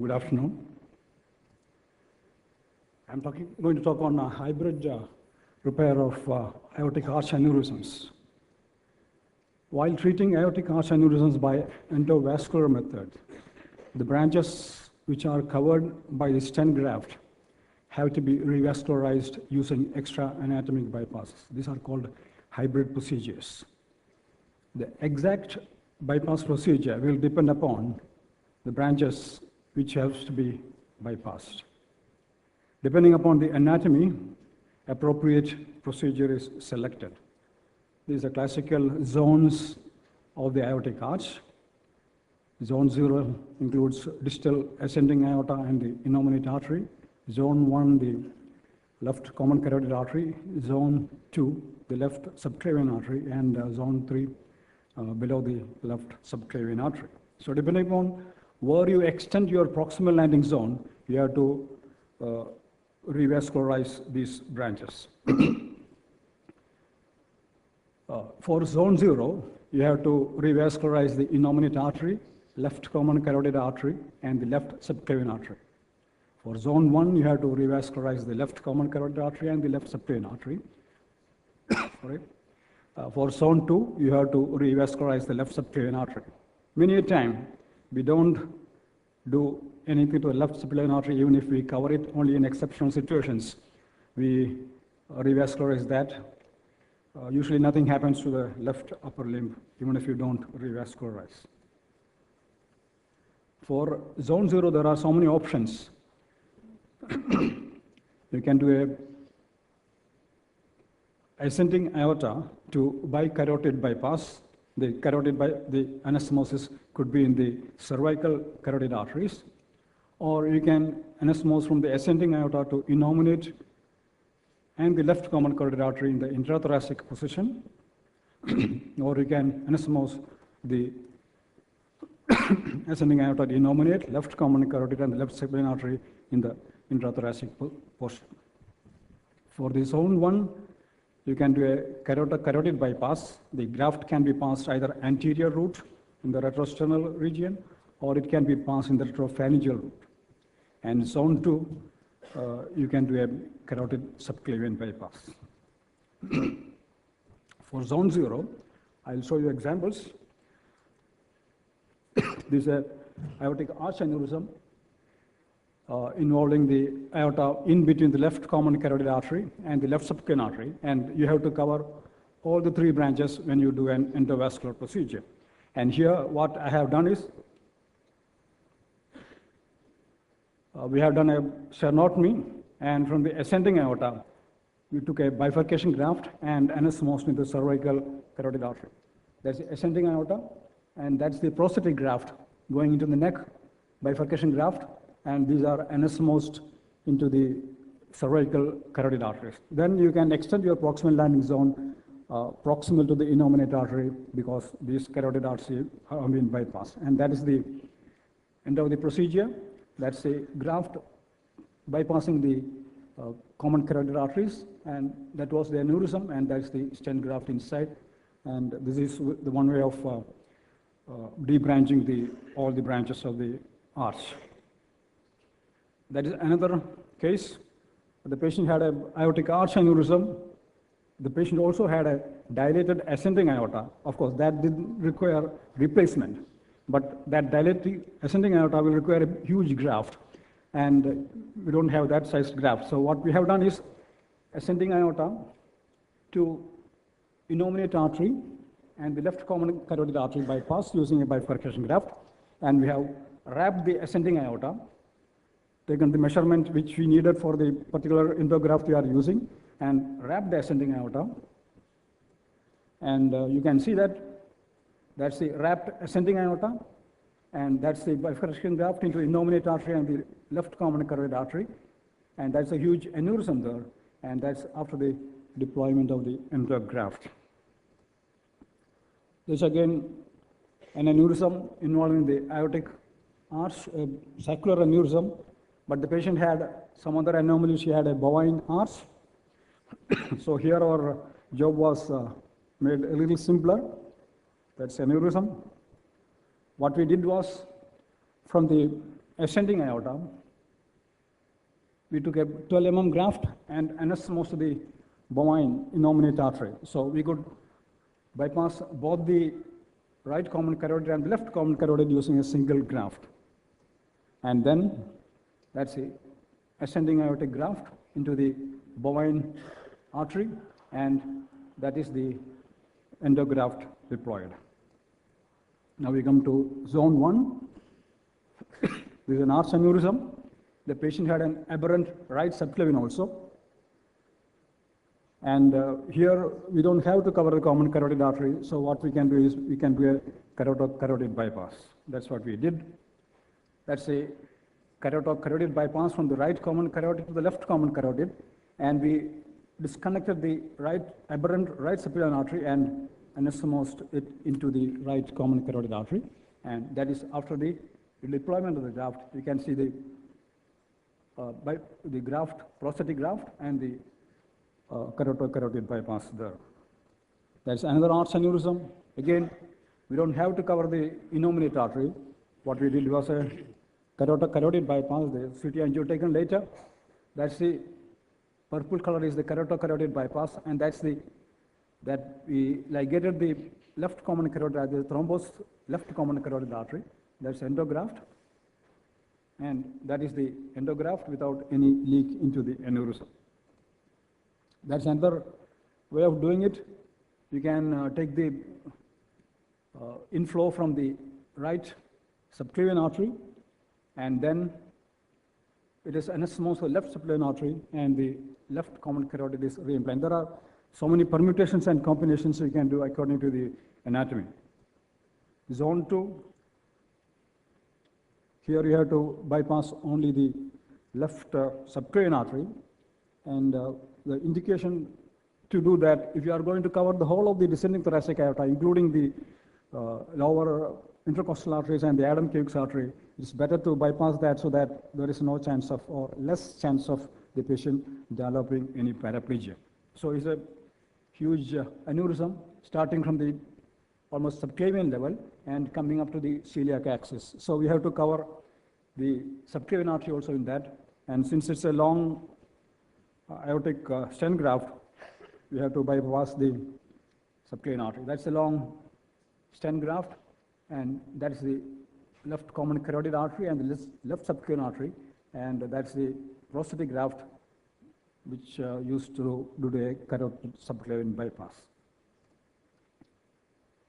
Good afternoon. I'm going to talk on a hybrid repair of aortic arch aneurysms. While treating aortic arch aneurysms by endovascular method, the branches which are covered by the stent graft have to be revascularized using extra anatomic bypasses. These are called hybrid procedures. The exact bypass procedure will depend upon the branches which has to be bypassed. Depending upon the anatomy, appropriate procedure is selected. These are classical zones of the aortic arch. Zone 0 includes distal ascending aorta and the innominate artery. Zone 1, the left common carotid artery. Zone 2, the left subclavian artery. And Zone 3, below the left subclavian artery. So depending upon where you extend your proximal landing zone, you have to revascularize these branches. For zone 0, you have to revascularize the innominate artery, left common carotid artery, and the left subclavian artery. For zone 1, you have to revascularize the left common carotid artery and the left subclavian artery. For zone 2, you have to revascularize the left subclavian artery. Many a time, we don't do anything to the left subclavian artery, even if we cover it only in exceptional situations. We revascularize that. Usually nothing happens to the left upper limb, even if you don't revascularize. For zone 0, there are so many options. You can do a ascending aorta to bicarotid bypass. The anastomosis could be in the cervical carotid arteries, or you can anastomose from the ascending aorta to innominate and the left common carotid artery in the intrathoracic position, or you can anastomose the ascending aorta to innominate left common carotid and the left subclavian artery in the intrathoracic portion. For the zone 1, you can do a carotid bypass. The graft can be passed either anterior route in the retrosternal region, or it can be passed in the retropharyngeal route. And zone 2, you can do a carotid subclavian bypass. For zone 0, I'll show you examples. This is an aortic arch aneurysm involving the aorta in between the left common carotid artery and the left subclavian artery, and you have to cover all the 3 branches when you do an endovascular procedure. And here what I have done is, we have done a sternotomy, and from the ascending aorta, we took a bifurcation graft and anastomosed into the cervical carotid artery. That's the ascending aorta, and that's the prosthetic graft going into the neck, bifurcation graft, and these are anastomosed into the cervical carotid arteries. Then you can extend your proximal landing zone proximal to the innominate artery, because these carotid arteries have been bypassed. And that is the end of the procedure. That's the graft bypassing the common carotid arteries, and that was the aneurysm, and that's the stent graft inside. And this is the one way of debranching all the branches of the arch. That is another case. The patient had an aortic arch aneurysm. The patient also had a dilated ascending aorta. Of course, that didn't require replacement, but that dilated ascending aorta will require a huge graft, and we don't have that sized graft. So what we have done is ascending aorta to innominate artery and the left common carotid artery bypass using a bifurcation graft, and we have wrapped the ascending aorta, taken the measurement which we needed for the particular endograft we are using, and wrapped the ascending aorta. And you can see that that's the wrapped ascending aorta, and that's the bifurcation graft into the innominate artery and the left common carotid artery, and that's a huge aneurysm there, and that's after the deployment of the endograft. This again an aneurysm involving the aortic arch, a saccular aneurysm, but the patient had some other anomaly. She had a bovine arch. So here our job was made a little simpler. That's aneurysm. What we did was, from the ascending aorta, we took a 12 mm graft and anastomosed the bovine innominate artery. So we could bypass both the right common carotid and left common carotid using a single graft. And then that's the ascending aortic graft into the bovine artery, and that is the endograft deployed. Now we come to zone 1. This is an arch aneurysm. The patient had an aberrant right subclavian also. And here we don't have to cover the common carotid artery, so what we can do is we can do a carotid bypass. That's what we did. That's a carotid bypass from the right common carotid to the left common carotid, and we disconnected the aberrant right subclavian artery and anastomosed it into the right common carotid artery. And that is after the deployment of the graft. You can see the graft, prosthetic graft, and the carotid bypass there. That's another arch aneurysm. Again, we don't have to cover the innominate artery. What we did was a carotid bypass. The CT angio taken later. That's the purple color is the carotid bypass, and that we ligated the left common carotid, the thrombosed left common carotid artery. That's endograft, and that is the endograft without any leak into the aneurysm. That's another way of doing it. You can take the inflow from the right subclavian artery, and then it is anastomosed the left subclavian artery, and the left common carotid is reimplanted. There are so many permutations and combinations you can do according to the anatomy. Zone 2. Here you have to bypass only the left subclavian artery, and the indication to do that, if you are going to cover the whole of the descending thoracic aorta, including the lower intercostal arteries and the Adam-Cuyx artery, it's better to bypass that so that there is no chance of, or less chance of, the patient developing any paraplegia. So it's a huge aneurysm starting from the almost subclavian level and coming up to the celiac axis. So we have to cover the subclavian artery also in that. And since it's a long aortic stent graft, we have to bypass the subclavian artery. That's a long stent graft, and that's the left common carotid artery and the left subclavian artery, and that's the prosthetic graft which used to do the carotid subclavian bypass.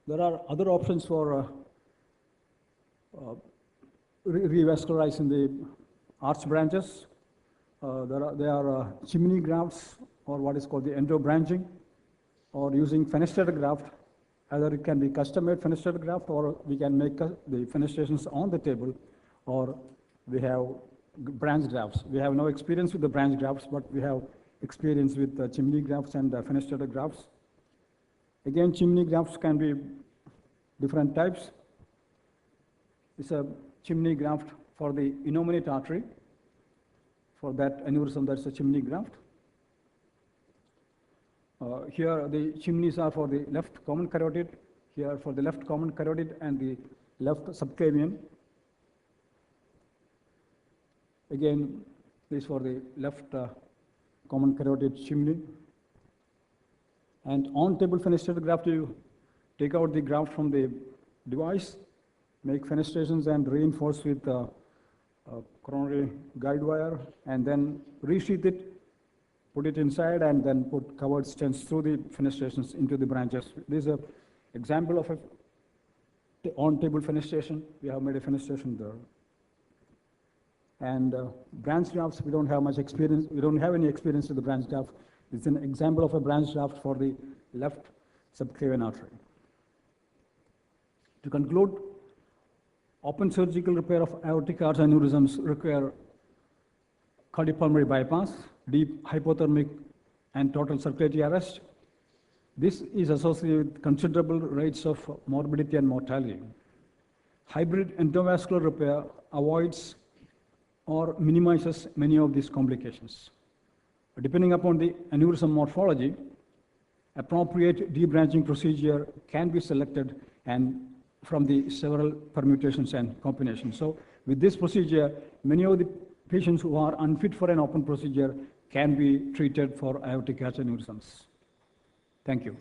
There are other options for revascularizing the arch branches. There are chimney grafts, or what is called the endobranching, or using fenestrated graft. Either it can be custom-made fenestrated graft, or we can make the fenestrations on the table, or we have branch grafts. We have no experience with the branch grafts, but we have experience with chimney grafts and fenestrated grafts. Again, chimney grafts can be different types. It's a chimney graft for the innominate artery. For that aneurysm, that's a chimney graft. Here, the chimneys are for the left common carotid. Here, for the left common carotid and the left subclavian. Again, this for the left common carotid chimney. And on-table fenestrated graft, you take out the graft from the device, make fenestrations and reinforce with coronary guide wire, and then resheath it, put it inside, and then put covered stents through the fenestrations into the branches. This is an example of a on-table fenestration. We have made a fenestration there. And branch grafts, we don't have much experience. We don't have any experience with the branch graft. It's an example of a branch graft for the left subclavian artery. To conclude, open surgical repair of aortic arch aneurysms require cardiopulmonary bypass, deep hypothermic and total circulatory arrest. This is associated with considerable rates of morbidity and mortality. Hybrid endovascular repair avoids or minimizes many of these complications. Depending upon the aneurysm morphology, appropriate debranching procedure can be selected and from the several permutations and combinations. So With this procedure, many of the patients who are unfit for an open procedure can be treated for aortic arch aneurysms. Thank you.